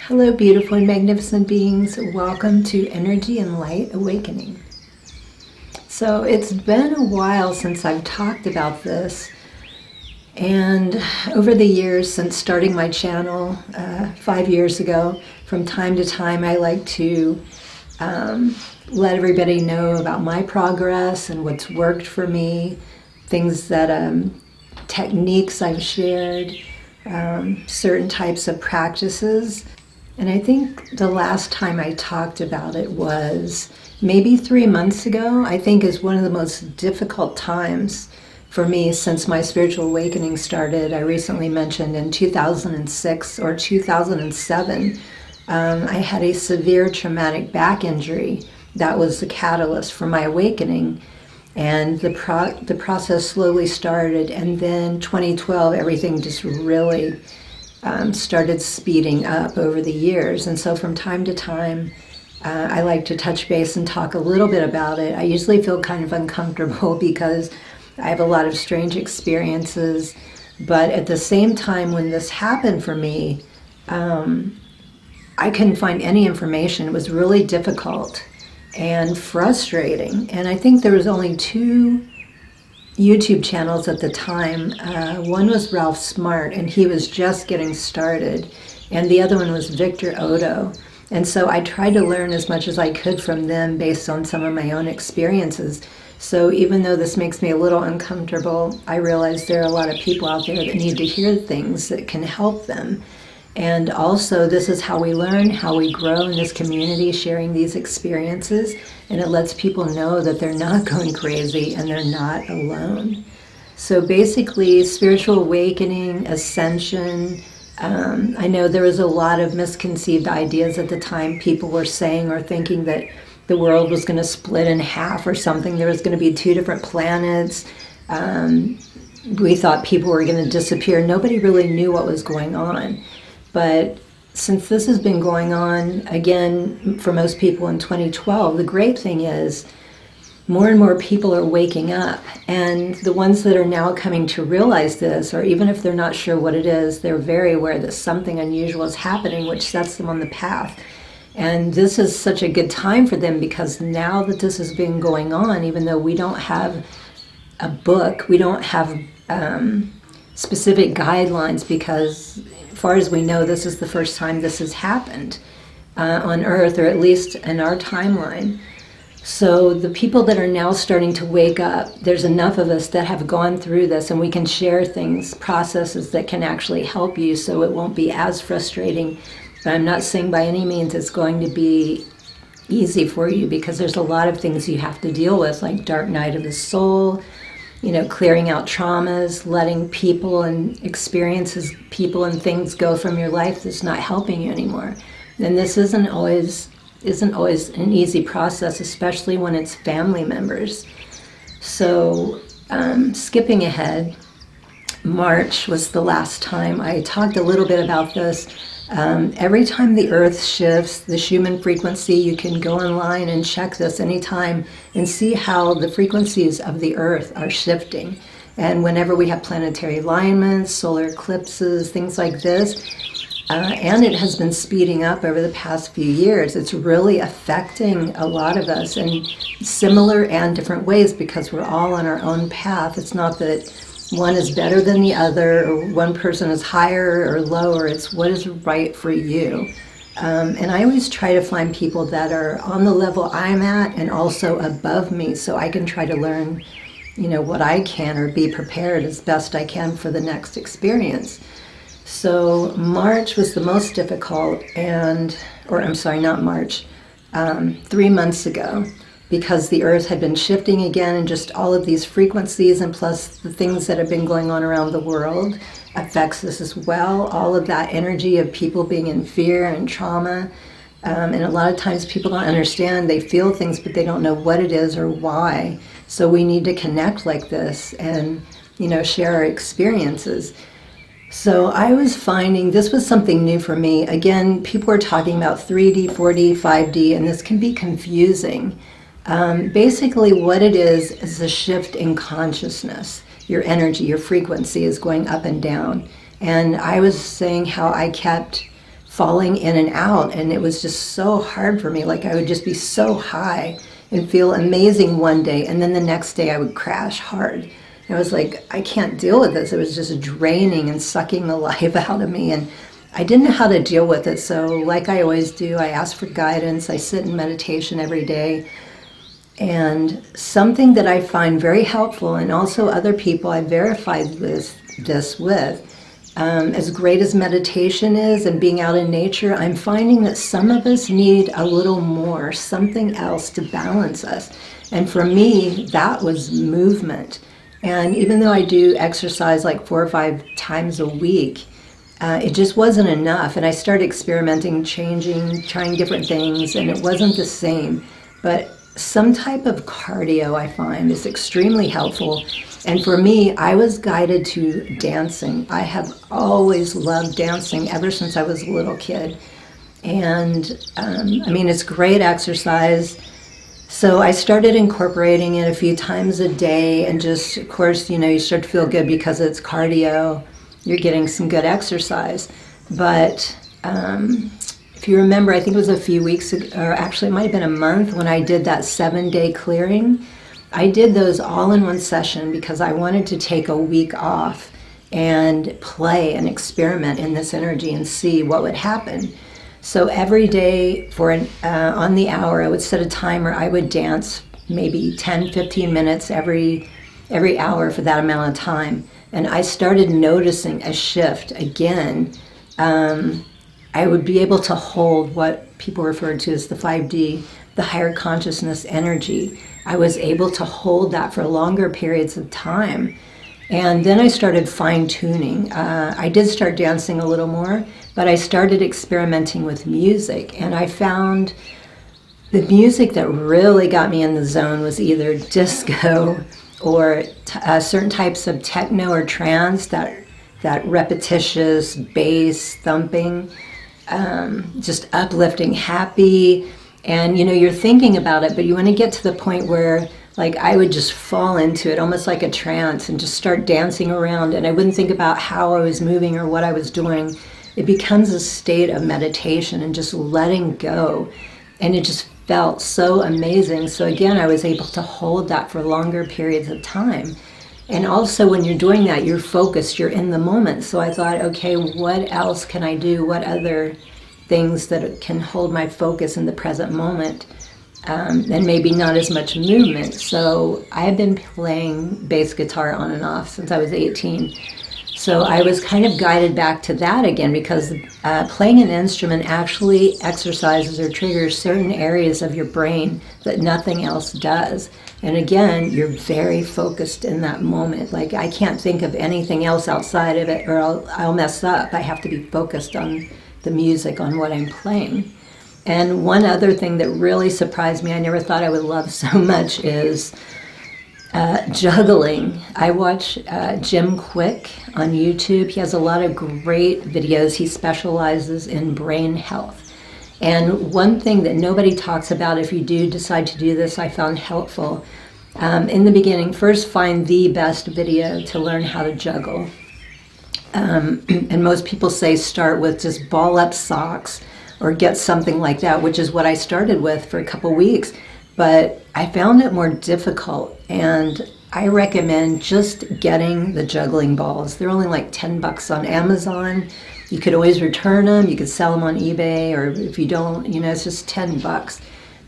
Hello, beautiful and magnificent beings. Welcome to Energy and Light Awakening. So it's been a while since I've talked about this, and over the years since starting my channel 5 years ago, from time to time I like to let everybody know about my progress and what's worked for me, things that techniques I've shared, certain types of practices. And I think the last time I talked about it was maybe 3 months ago. I think is one of the most difficult times for me since my spiritual awakening started. I recently mentioned in 2006 or 2007, I had a severe traumatic back injury that was the catalyst for my awakening. And the process slowly started, and then 2012, everything just really started speeding up over the years. And so from time to time, I like to touch base and talk a little bit about it. I usually feel kind of uncomfortable because I have a lot of strange experiences. But at the same time, when this happened for me, I couldn't find any information. It was really difficult and frustrating. And I think there was only 2 YouTube channels at the time. One was Ralph Smart, and he was just getting started, and the other one was Victor Odo. And so I tried to learn as much as I could from them based on some of my own experiences. So even though this makes me a little uncomfortable, I realize there are a lot of people out there that need to hear things that can help them. And also, this is how we learn, how we grow in this community, sharing these experiences, and it lets people know that they're not going crazy and they're not alone. So basically, spiritual awakening, ascension, I know there was a lot of misconceived ideas at the time. People were saying or thinking that the world was going to split in half or something. There was going to be 2 different planets. We thought people were going to disappear. Nobody really knew what was going on. But since this has been going on, again, for most people in 2012, the great thing is more and more people are waking up. And the ones that are now coming to realize this, or even if they're not sure what it is, they're very aware that something unusual is happening, which sets them on the path. And this is such a good time for them, because now that this has been going on, even though we don't have a book, we don't have specific guidelines, because as far as we know, this is the first time this has happened on Earth, or at least in our timeline. So the people that are now starting to wake up, there's enough of us that have gone through this, and we can share things, processes that can actually help you, so it won't be as frustrating. But I'm not saying by any means it's going to be easy for you, because there's a lot of things you have to deal with, like dark night of the soul, clearing out traumas, letting people and experiences, people and things go from your life that's not helping you anymore. And this isn't always an easy process, especially when it's family members. So skipping ahead, March was the last time I talked a little bit about this. Every time the earth shifts, the Schumann frequency, you can go online and check this anytime and see how the frequencies of the earth are shifting. And whenever we have planetary alignments, solar eclipses, things like this, and it has been speeding up over the past few years, it's really affecting a lot of us in similar and different ways, because we're all on our own path. It's not that one is better than the other, or one person is higher or lower. It's what is right for you. And I always try to find people that are on the level I'm at and also above me, so I can try to learn, what I can, or be prepared as best I can for the next experience. So March was the most difficult, not March, 3 months ago. Because the earth had been shifting again, and just all of these frequencies, and plus the things that have been going on around the world affects us as well. All of that energy of people being in fear and trauma, And a lot of times people don't understand. They feel things, but they don't know what it is or why. So we need to connect like this and, share our experiences. So I was finding this was something new for me. Again, people are talking about 3D, 4D, 5D, and this can be confusing. Basically, what it is a shift in consciousness. Your energy, your frequency is going up and down. And I was saying how I kept falling in and out, and it was just so hard for me. Like I would just be so high and feel amazing one day, and then the next day I would crash hard. And I was like, I can't deal with this. It was just draining and sucking the life out of me, and I didn't know how to deal with it. So like I always do, I ask for guidance. I sit in meditation every day. And something that I find very helpful, and also other people I verified this with, as great as meditation is and being out in nature, I'm finding that some of us need a little more, something else to balance us. And for me, that was movement. And even though I do exercise like 4 or 5 times a week, it just wasn't enough. And I started experimenting, changing, trying different things, and it wasn't the same. But some type of cardio, I find, is extremely helpful. And for me, I was guided to dancing. I have always loved dancing ever since I was a little kid. And it's great exercise. So I started incorporating it a few times a day, and just, of course, you start to feel good because it's cardio. You're getting some good exercise. But if you remember, I think it was a few weeks ago, or actually it might have been a month, when I did that 7-day clearing. I did those all in one session because I wanted to take a week off and play and experiment in this energy and see what would happen. So every day on the hour, I would set a timer. I would dance maybe 10, 15 minutes every hour for that amount of time. And I started noticing a shift again. I would be able to hold what people refer to as the 5D, the higher consciousness energy. I was able to hold that for longer periods of time. And then I started fine-tuning. I did start dancing a little more, but I started experimenting with music. And I found the music that really got me in the zone was either disco or certain types of techno or trance, that repetitious bass thumping, just uplifting, happy. And you're thinking about it, but you want to get to the point where, like, I would just fall into it almost like a trance and just start dancing around, and I wouldn't think about how I was moving or what I was doing. It becomes a state of meditation and just letting go, and it just felt so amazing. So again, I was able to hold that for longer periods of time. And also when you're doing that, you're focused, you're in the moment. So I thought, okay, what else can I do? What other things that can hold my focus in the present moment, and maybe not as much movement. So I've been playing bass guitar on and off since I was 18. So I was kind of guided back to that again, because playing an instrument actually exercises or triggers certain areas of your brain that nothing else does. And again, you're very focused in that moment. Like, I can't think of anything else outside of it, or I'll mess up. I have to be focused on the music, on what I'm playing. And one other thing that really surprised me, I never thought I would love so much, is juggling. I watch Jim Quick on YouTube. He has a lot of great videos. He specializes in brain health. And one thing that nobody talks about, if you do decide to do this, I found helpful. In the beginning, first find the best video to learn how to juggle. And most people say start with just ball up socks or get something like that, which is what I started with for a couple weeks. But I found it more difficult, and I recommend just getting the juggling balls. They're only like $10 on Amazon. You could always return them. You could sell them on eBay, or if you don't, it's just $10.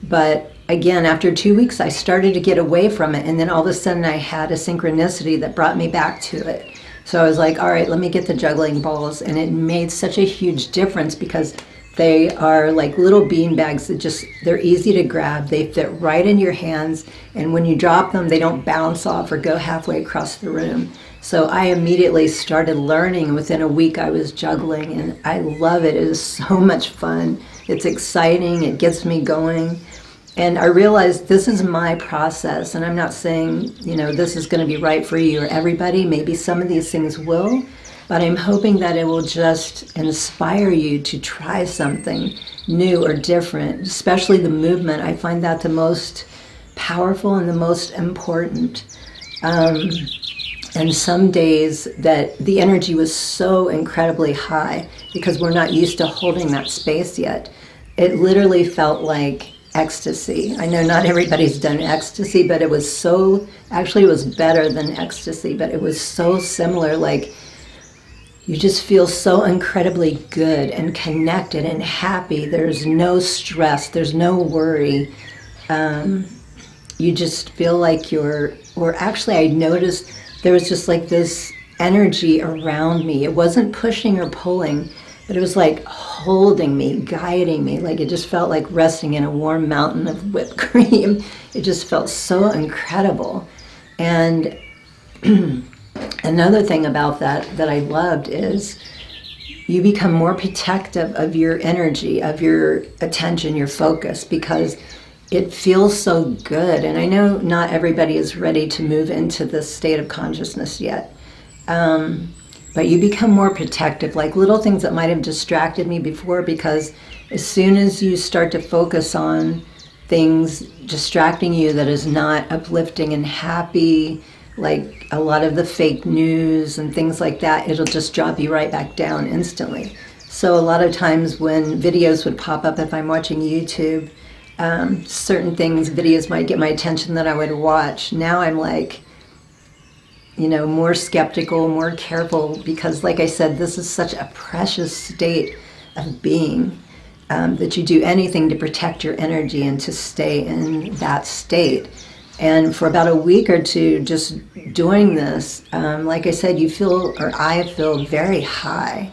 But again, after 2 weeks, I started to get away from it, and then all of a sudden I had a synchronicity that brought me back to it. So I was like, all right, let me get the juggling balls. And it made such a huge difference, because they are like little bean bags that they're easy to grab. They fit right in your hands. And when you drop them, they don't bounce off or go halfway across the room. So I immediately started learning. Within a week, I was juggling, and I love it. It is so much fun. It's exciting. It gets me going. And I realized this is my process, and I'm not saying, this is going to be right for you or everybody. Maybe some of these things will, but I'm hoping that it will just inspire you to try something new or different, especially the movement. I find that the most powerful and the most important. And some days that the energy was so incredibly high because we're not used to holding that space yet. It literally felt like ecstasy. I know not everybody's done ecstasy, but it was actually it was better than ecstasy, but it was so similar. Like, you just feel so incredibly good and connected and happy. There's no stress, there's no worry. You just feel like actually I noticed there was just like this energy around me. It wasn't pushing or pulling, but it was like holding me, guiding me. Like, it just felt like resting in a warm mountain of whipped cream. It just felt so incredible. And another thing about that I loved is you become more protective of your energy, of your attention, your focus, because it feels so good. And I know not everybody is ready to move into this state of consciousness yet. But you become more protective, like little things that might have distracted me before, because as soon as you start to focus on things distracting you that is not uplifting and happy, like a lot of the fake news and things like that, it'll just drop you right back down instantly. So a lot of times when videos would pop up, if I'm watching YouTube, certain videos might get my attention that I would watch. Now I'm like, more skeptical, more careful, because like I said, this is such a precious state of being, that you do anything to protect your energy and to stay in that state. And for about a week or two, just doing this, like I said, I feel very high.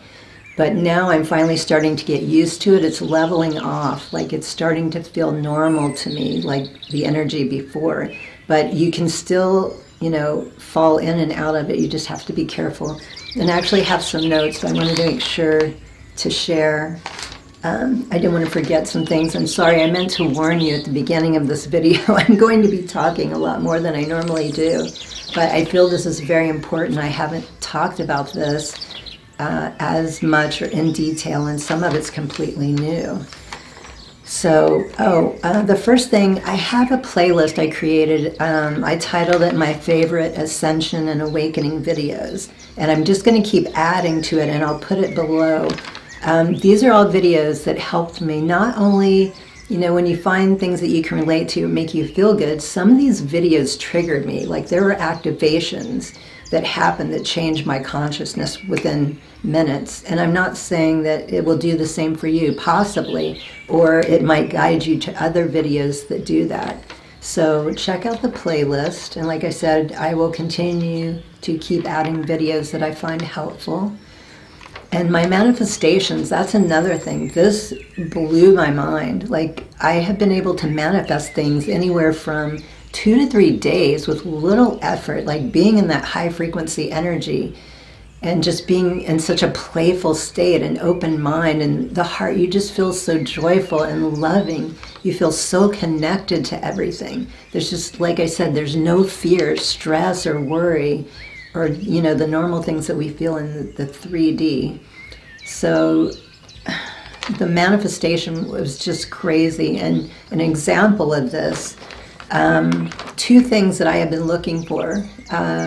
But now I'm finally starting to get used to it. It's leveling off, like it's starting to feel normal to me, like the energy before. But you can still, fall in and out of it. You just have to be careful. And I actually have some notes I wanted to make sure to share. I didn't want to forget some things. I'm sorry, I meant to warn you at the beginning of this video. I'm going to be talking a lot more than I normally do. But I feel this is very important. I haven't talked about this as much or in detail, and some of it's completely new. So, the first thing, I have a playlist I created. I titled it My Favorite Ascension and Awakening Videos. And I'm just going to keep adding to it, and I'll put it below. These are all videos that helped me, not only, when you find things that you can relate to and make you feel good, some of these videos triggered me. Like, there were activations that happened that changed my consciousness within minutes. And I'm not saying that it will do the same for you, possibly, or it might guide you to other videos that do that. So check out the playlist. And like I said, I will continue to keep adding videos that I find helpful. And my manifestations, that's another thing. This blew my mind. Like, I have been able to manifest things anywhere from 2 to 3 days with little effort, like being in that high frequency energy and just being in such a playful state and open mind, and the heart, you just feel so joyful and loving. You feel so connected to everything. There's just, like I said, there's no fear, stress, or worry, or, the normal things that we feel in the 3D. So the manifestation was just crazy. And an example of this, 2 things that I have been looking for.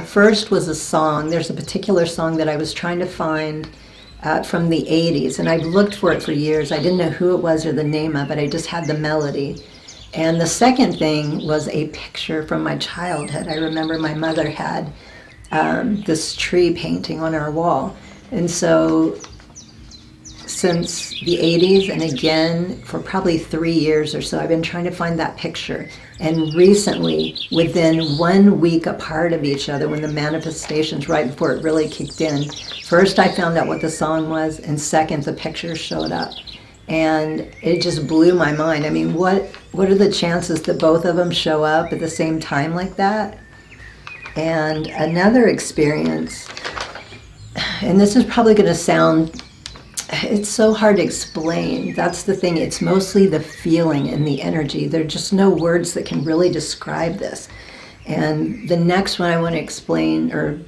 First was a song. There's a particular song that I was trying to find from the 80s, and I've looked for it for years. I didn't know who it was or the name of it. I just had the melody. And the second thing was a picture from my childhood. I remember my mother had this tree painting on our wall. And so since the 80s, and again for probably 3 years or so, I've been trying to find that picture. And recently, within 1 week apart of each other, when the manifestations, right before it really kicked in, first I found out what the song was, and second, the picture showed up. And it just blew my mind. I mean, what are the chances that both of them show up at the same time like that? And another experience, and this is probably going to sound it's so hard to explain. That's the thing. It's mostly the feeling and the energy. There are just no words that can really describe this. And the next one I want to explain or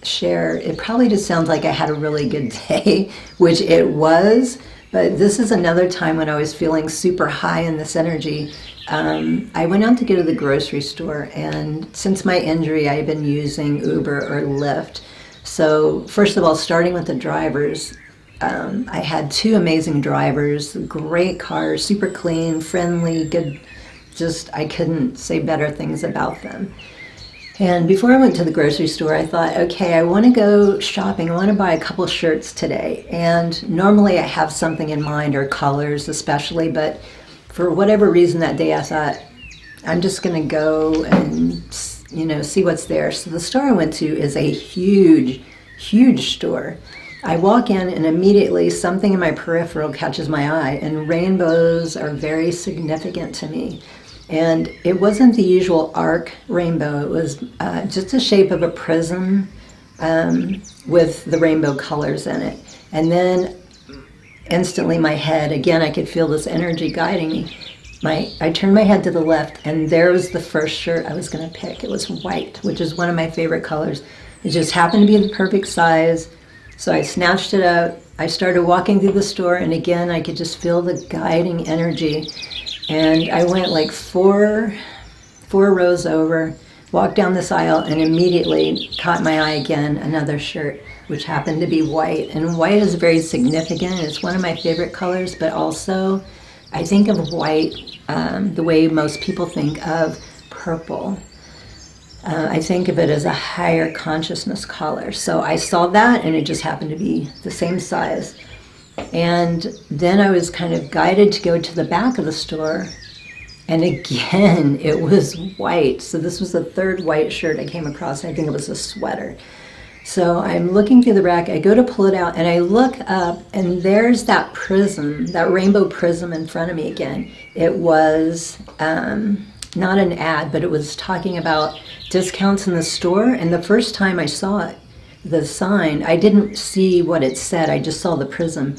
share, it probably just sounds like I had a really good day, which it was, but this is another time when I was feeling super high in this energy. I went out to go to the grocery store, and since my injury, I've been using Uber or Lyft. So first of all, starting with the drivers, I had two amazing drivers, great cars, super clean, friendly, good. Just, I couldn't say better things about them. And before I went to the grocery store, I thought, okay, I want to go shopping. I want to buy a couple shirts today. And normally I have something in mind, or colors especially, but for whatever reason that day I thought, I'm just going to go and, see what's there. So the store I went to is a huge, huge store. I walk in and immediately something in my peripheral catches my eye, and rainbows are very significant to me. And it wasn't the usual arc rainbow. It was just the shape of a prism with the rainbow colors in it. And then instantly my head, again, I could feel this energy guiding me. I turned my head to the left, and there was the first shirt I was going to pick. It was white, which is one of my favorite colors. It just happened to be the perfect size. So I snatched it out. I started walking through the store, and again, I could just feel the guiding energy. And I went like four rows over, walked down this aisle, and immediately caught my eye again, another shirt, which happened to be white. And white is very significant. It's one of my favorite colors, but also I think of white the way most people think of purple. I think of it as a higher consciousness color. So I saw that, and it just happened to be the same size. And then I was kind of guided to go to the back of the store, and again, it was white. So this was the third white shirt I came across. I think it was a sweater. So I'm looking through the rack. I go to pull it out, and I look up, and there's that prism, that rainbow prism in front of me again. It was not an ad, but it was talking about discounts in the store. And the first time I saw it, the sign, I didn't see what it said. I just saw the prism.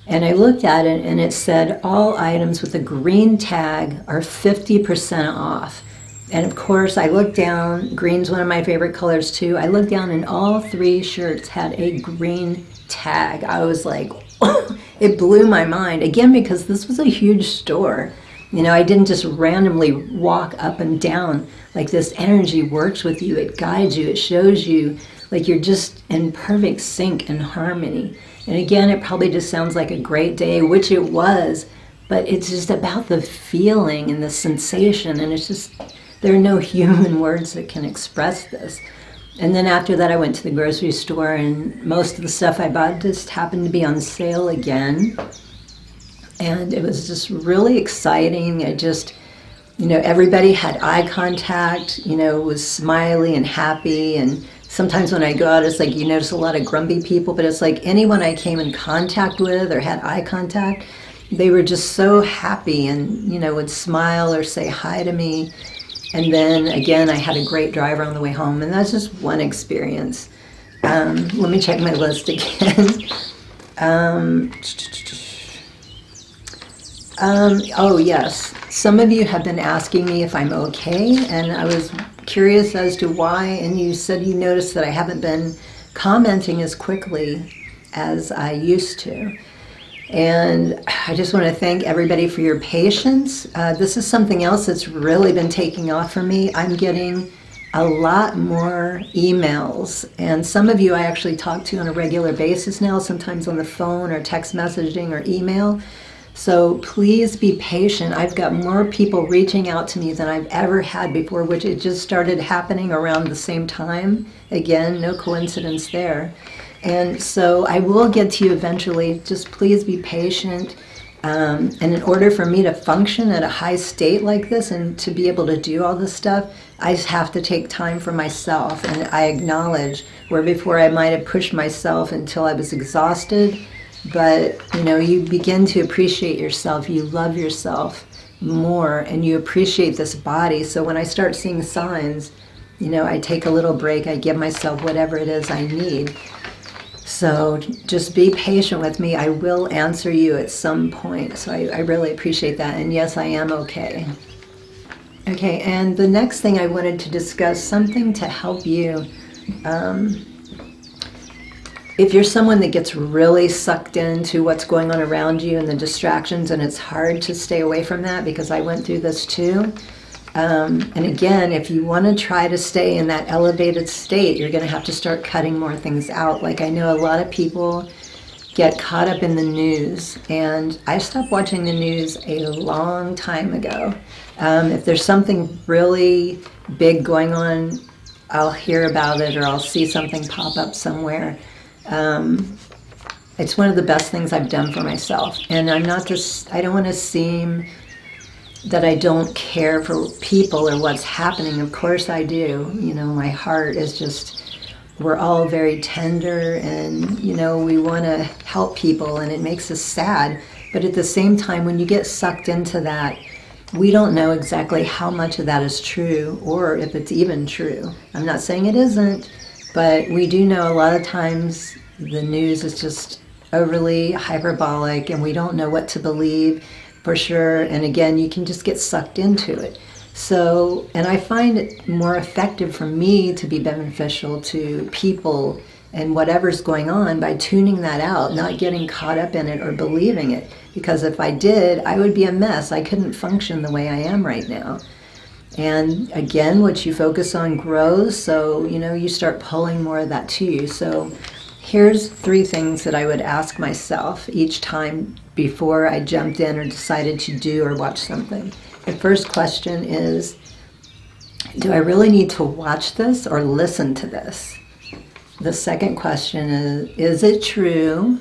And I looked at it, and it said all items with a green tag are 50% off. And of course, I looked down. Green's one of my favorite colors too. I looked down, and all three shirts had a green tag. I was like, it blew my mind. Again, because this was a huge store. I didn't just randomly walk up and down. Like, this energy works with you. It guides you. It shows you like you're just in perfect sync and harmony. And again, it probably just sounds like a great day, which it was, but it's just about the feeling and the sensation. And it's just, there are no human words that can express this. And then after that, I went to the grocery store, and most of the stuff I bought just happened to be on sale again. And it was just really exciting. I just, everybody had eye contact, was smiley and happy. And sometimes when I go out, it's like you notice a lot of grumpy people, but it's like anyone I came in contact with or had eye contact, they were just so happy and, would smile or say hi to me. And then again, I had a great driver on the way home, and that's just one experience. Let me check my list again. Oh yes, some of you have been asking me if I'm okay, and I was curious as to why, and you said you noticed that I haven't been commenting as quickly as I used to. And I just want to thank everybody for your patience. This is something else that's really been taking off for me. I'm getting a lot more emails, and some of you I actually talk to on a regular basis now, sometimes on the phone or text messaging or email. So please be patient. I've got more people reaching out to me than I've ever had before, which it just started happening around the same time. Again, no coincidence there. And so I will get to you eventually. Just please be patient. And in order for me to function at a high state like this and to be able to do all this stuff, I just have to take time for myself. And I acknowledge where before I might have pushed myself until I was exhausted. But, you begin to appreciate yourself. You love yourself more, and you appreciate this body. So when I start seeing signs, I take a little break. I give myself whatever it is I need. So just be patient with me. I will answer you at some point. So I really appreciate that. And yes, I am okay. Okay, and the next thing I wanted to discuss, something to help you. If you're someone that gets really sucked into what's going on around you and the distractions, and it's hard to stay away from that, because I went through this too. And again, if you want to try to stay in that elevated state, you're going to have to start cutting more things out. Like, I know a lot of people get caught up in the news, and I stopped watching the news a long time ago. If there's something really big going on, I'll hear about it, or I'll see something pop up somewhere. It's one of the best things I've done for myself. And I don't want to seem that I don't care for people or what's happening. Of course I do. My heart is just, we're all very tender, and, we want to help people, and it makes us sad. But at the same time, when you get sucked into that, we don't know exactly how much of that is true, or if it's even true. I'm not saying it isn't, but we do know a lot of times the news is just overly hyperbolic, and we don't know what to believe for sure. And again, you can just get sucked into it. So, and I find it more effective for me to be beneficial to people and whatever's going on by tuning that out, not getting caught up in it or believing it. Because if I did, I would be a mess. I couldn't function the way I am right now. And again, what you focus on grows, so you start pulling more of that to you. So here's 3 things that I would ask myself each time before I jumped in or decided to do or watch something. The first question is, do I really need to watch this or listen to this? The second question is it true?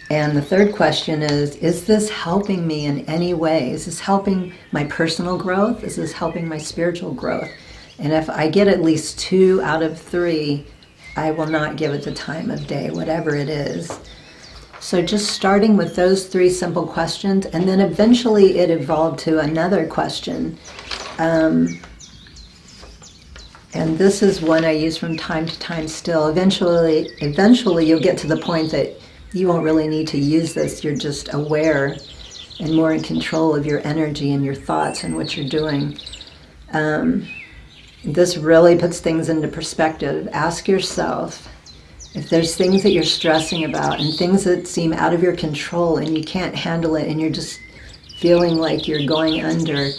And the third question is this helping me in any way? Is this helping my personal growth? Is this helping my spiritual growth? And if I get at least 2 out of 3, I will not give it the time of day, whatever it is. So just starting with those 3 simple questions, and then eventually it evolved to another question. And this is one I use from time to time still. Eventually you'll get to the point that you won't really need to use this. You're just aware and more in control of your energy and your thoughts and what you're doing. This really puts things into perspective. Ask yourself, if there's things that you're stressing about and things that seem out of your control and you can't handle it and you're just feeling like you're going under,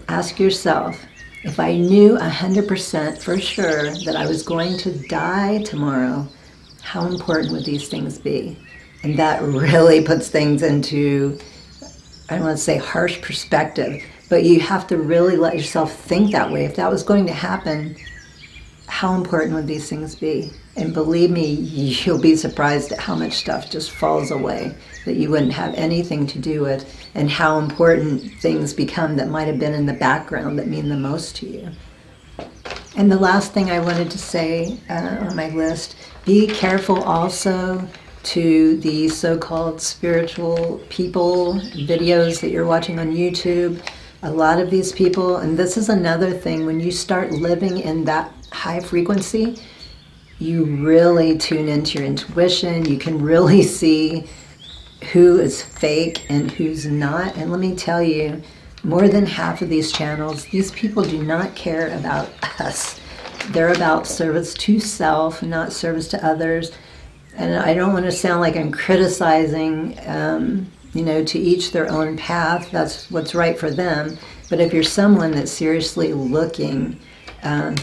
ask yourself, if I knew 100% for sure that I was going to die tomorrow, how important would these things be? And that really puts things into, I don't want to say harsh perspective, but you have to really let yourself think that way. If that was going to happen, how important would these things be? And believe me, you'll be surprised at how much stuff just falls away that you wouldn't have anything to do with, and how important things become that might have been in the background that mean the most to you. And the last thing I wanted to say on my list, be careful also to the so-called spiritual people videos that you're watching on YouTube. A lot of these people, and this is another thing, when you start living in that high frequency, you really tune into your intuition. You can really see who is fake and who's not. And let me tell you, more than half of these channels, these people do not care about us. They're about service to self, not service to others. And I don't want to sound like I'm criticizing, to each their own path. That's what's right for them. But if you're someone that's seriously looking,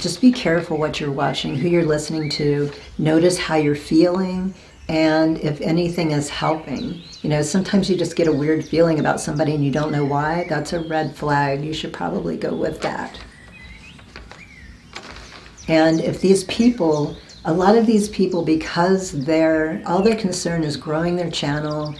just be careful what you're watching, who you're listening to. Notice how you're feeling, and if anything is helping. Sometimes you just get a weird feeling about somebody and you don't know why. That's a red flag. You should probably go with that. And if these people, a lot of these people, because all their concern is growing their channel,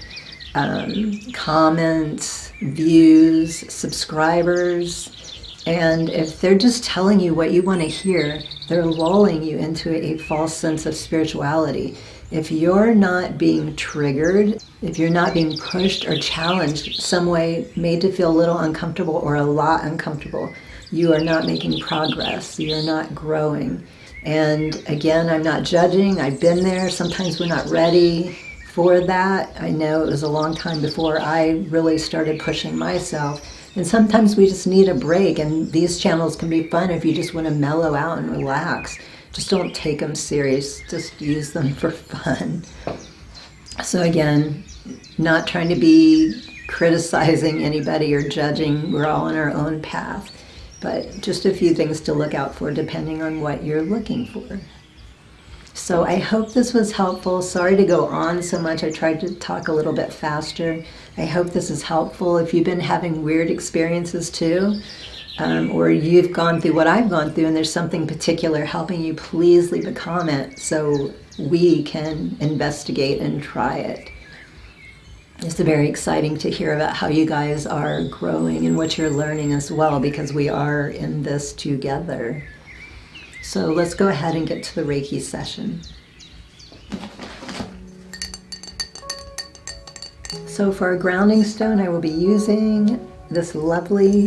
comments, views, subscribers, and if they're just telling you what you want to hear, they're lulling you into a false sense of spirituality. If you're not being triggered, if you're not being pushed or challenged some way, made to feel a little uncomfortable or a lot uncomfortable, you are not making progress. You're not growing. And again, I'm not judging. I've been there. Sometimes we're not ready for that. I know it was a long time before I really started pushing myself. And sometimes we just need a break. And these channels can be fun if you just want to mellow out and relax. Just don't take them serious. Just use them for fun. So again, not trying to be criticizing anybody or judging. We're all on our own path. But just a few things to look out for depending on what you're looking for. So I hope this was helpful. Sorry to go on so much. I tried to talk a little bit faster. I hope this is helpful. If you've been having weird experiences too, or you've gone through what I've gone through and there's something particular helping you, please leave a comment so we can investigate and try it. It's very exciting to hear about how you guys are growing and what you're learning as well, because we are in this together. So let's go ahead and get to the Reiki session. So for a grounding stone, I will be using this lovely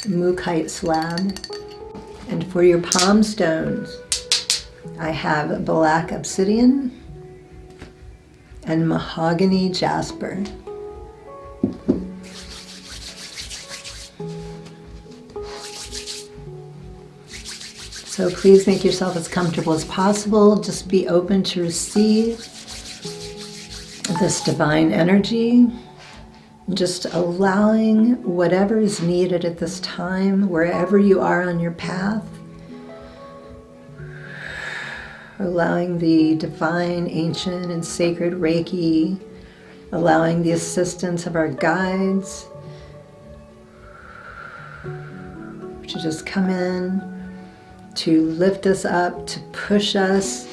Mukite slab. And for your palm stones, I have black obsidian and mahogany jasper. So please make yourself as comfortable as possible. Just be open to receive this divine energy. Just allowing whatever is needed at this time, wherever you are on your path. Allowing the divine, ancient, and sacred Reiki, allowing the assistance of our guides to just come in, to lift us up, to push us,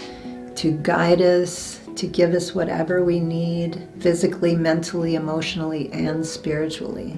to guide us, to give us whatever we need, physically, mentally, emotionally, and spiritually.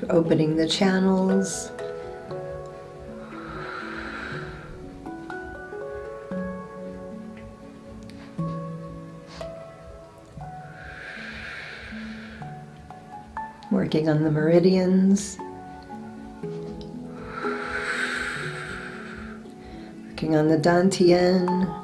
Opening the channels. Working on the meridians. Working on the dantian.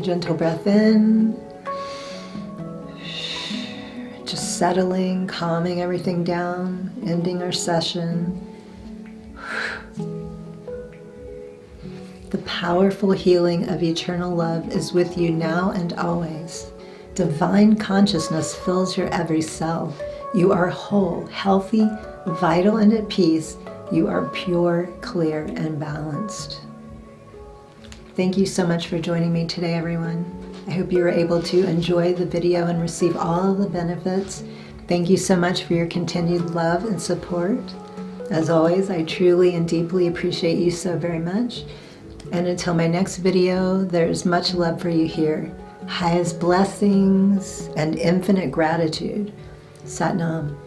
gentle breath in. Just settling, calming everything down, ending our session. The powerful healing of eternal love is with you now and always. Divine consciousness fills your every cell. You are whole, healthy, vital, and at peace. You are pure, clear, and balanced. Thank you so much for joining me today, everyone. I hope you were able to enjoy the video and receive all of the benefits. Thank you so much for your continued love and support. As always, I truly and deeply appreciate you so very much. And until my next video, there's much love for you here. Highest blessings and infinite gratitude. Sat Nam.